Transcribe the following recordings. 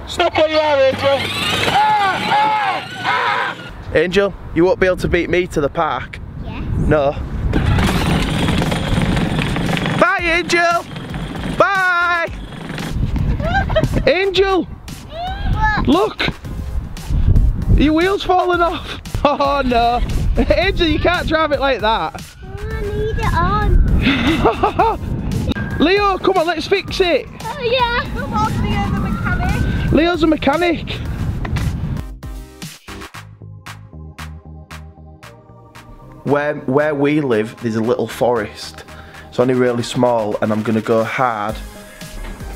Stop where you are, Angel. Angel, you won't be able to beat me to the park. Yes. No. Bye, Angel. Bye. Angel. What? Look. Your wheel's falling off. Oh no. Angel, you can't drive it like that. I need it on. Leo, come on, let's fix it. Oh yeah. Come on, Leo the mechanic. Leo's a mechanic. Where we live, there's a little forest. It's only really small, and I'm gonna go hard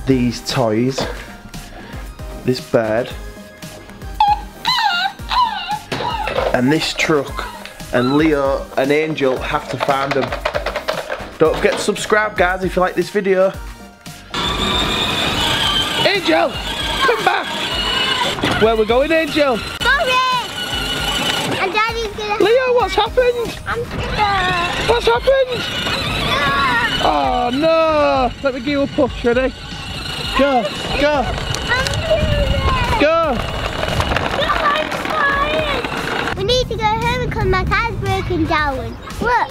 these toys, this bird, and this truck, and Leo and Angel have to find them. Don't forget to subscribe, guys, if you like this video. Angel, come back. Where we going, Angel? And Daddy's gonna... Leo, what's happened? I'm scared. What's happened? Oh no! Let me give you a push, ready? Go, go, go! I'm tired. We need to go home because my car's broken down. Look.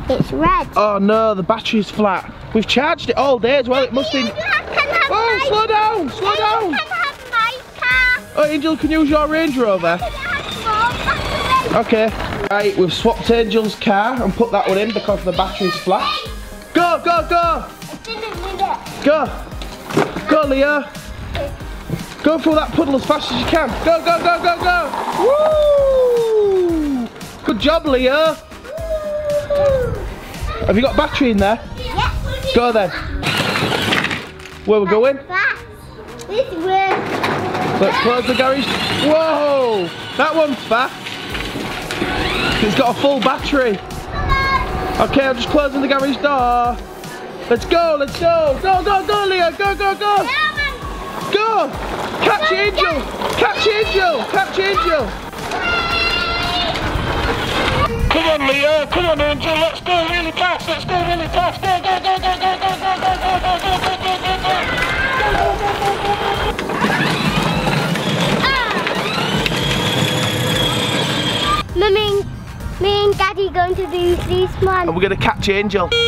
It's red. Oh no, the battery's flat. We've charged it all day as well. It must be... Oh, slow down, slow down! You can have my car. Oh, Angel can use your Range Rover. Okay. Right, we've swapped Angel's car and put that one in because the battery's flat. Go, go, go! Go! Go, Leo! Go through that puddle as fast as you can. Go, go, go, go, go! Woo! Good job, Leo! Have you got battery in there? Yeah. Go then. Where we going? This way. Let's close the garage. Whoa! That one's fast. It's got a full battery. Okay, I'm just closing the garage door. Let's go, let's go. Go, go, go, Leo. Go, go, go. Go. Catch Angel. Catch Angel. Catch Angel. Come on, Leo. Come on, Angel. Let's go really fast. Let's go really fast. Go, go, go, go, go, go, go, go, go, go, go, go, go, go, go. Mummy, me and Daddy going to do this one. And we're going to catch Angel. Catch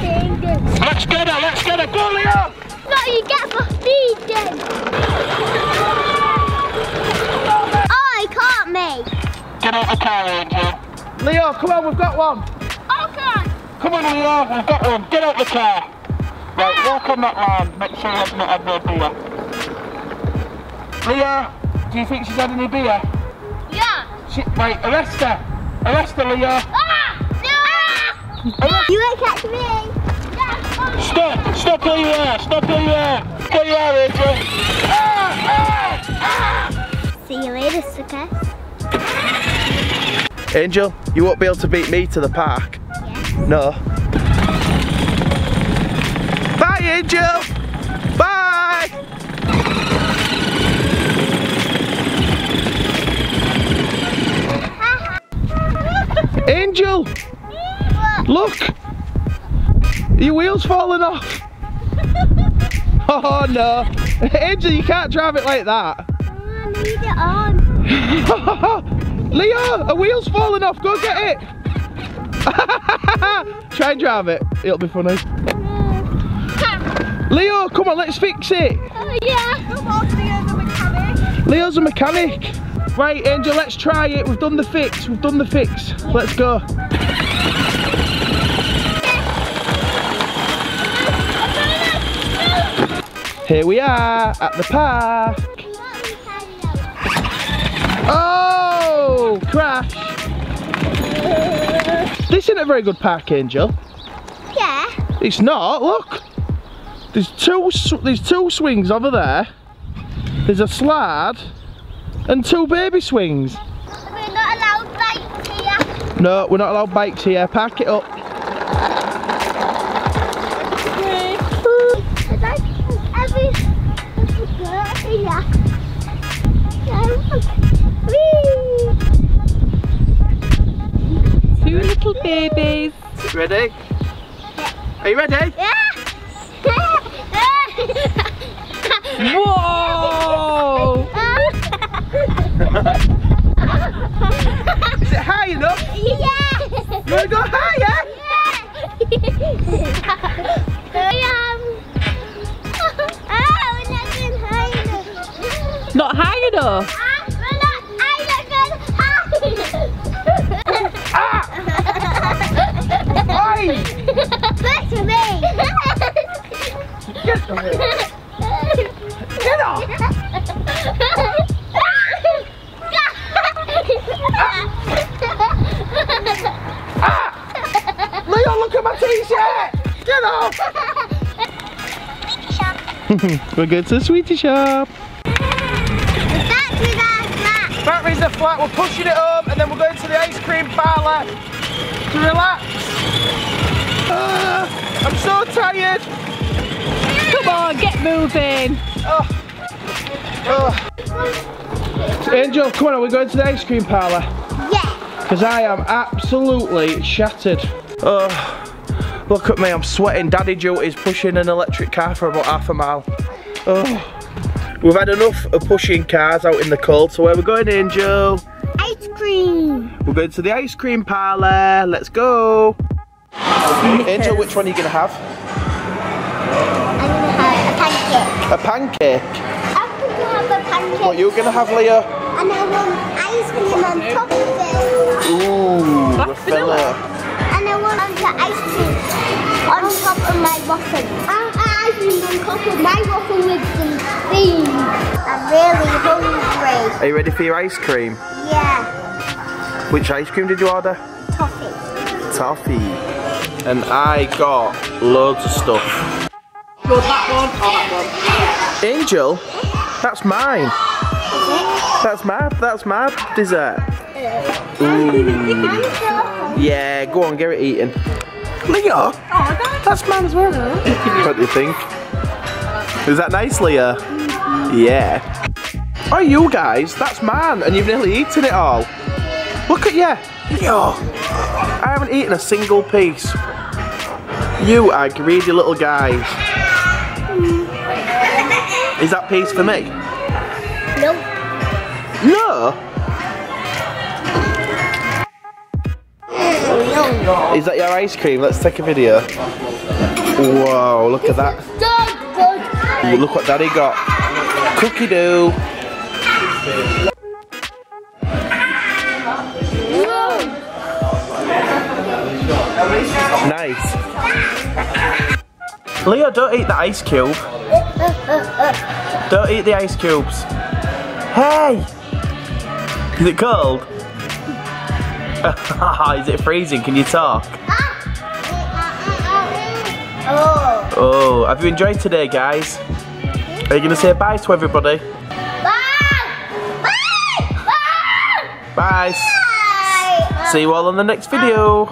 Angel. Let's get her. Let's get her. Go, Leo. What you get for feeding? Oh, he caught me. Get out the car, Angel. Leo, come on, we've got one. Okay. Come on, Leo. We've got one. Get out the car. Right, walk on that line. Make sure you haven't had no beer. Leo, do you think she's had any beer? Yeah. Wait, arrest her. Arrest her, Leo. Ah! No! You won't catch me. Stop. Stop where you are. Stop where you are. Where you are, Angel. See you later, sucker. Angel, you won't be able to beat me to the park. Yes. No. Bye, Angel. Bye. Angel, What? look. Your wheel's falling off. Oh no. Angel, you can't drive it like that. I need it on. Leo, a wheel's falling off. Go get it. Try and drive it. It'll be funny. Leo, come on, let's fix it. Oh yeah. Come on, Leo the mechanic. Leo's a mechanic. Right, Angel, let's try it. We've done the fix. We've done the fix. Let's go. Here we are at the park. Oh, crash. This isn't a very good park, Angel. Yeah. It's not, look. There's two swings over there. There's a slide and 2 baby swings. We're not allowed bikes here. No, we're not allowed bikes here. Park it up. Two little babies. Ready? Are you ready? Yeah. enough. Back to me. Get away. Get off. Leo, look at my t-shirt. Get off. We're going to the sweetie shop. Batteries are flat. We're pushing it home and then we're going to the ice cream parlour to relax. I'm so tired. Come on, get moving. Angel, come on, we're going to the ice cream parlour. Yeah. Because I am absolutely shattered. Look at me, I'm sweating. Daddy Joe is pushing an electric car for about half a mile. We've had enough of pushing cars out in the cold, so where are we going, Angel? Ice cream. We're going to the ice cream parlour. Let's go. Angel, which one are you going to have? I'm going to have a pancake. A pancake? I'm going to have a pancake. What you going to have, Leah? And I want ice cream on top of it. Ooh, a filler. And I want the ice cream on top of my waffle. Ice cream on top of my waffle with some beans. I'm really hungry. Are you ready for your ice cream? Yeah. Which ice cream did you order? Toffee. Toffee. And I got loads of stuff. Go that one or that one? Angel, that's mine. That's my dessert. Ooh. Yeah, go on, get it eaten. Leah, that's mine as well. What do you think? Is that nice, Leah? Yeah. Oh, you guys, that's mine, and you've nearly eaten it all. Look at you. Leah, I haven't eaten a single piece. You are greedy little guys. Is that piece for me? No. No? Is that your ice cream? Let's take a video. Whoa, look at that. So good. Ooh, look what Daddy got. Cookie dough. Nice. Leo, don't eat the ice cube. Don't eat the ice cubes. Hey! Is it cold? Is it freezing? Can you talk? Oh, have you enjoyed today, guys? Are you going to say bye to everybody? Bye! Bye! See you all on the next video.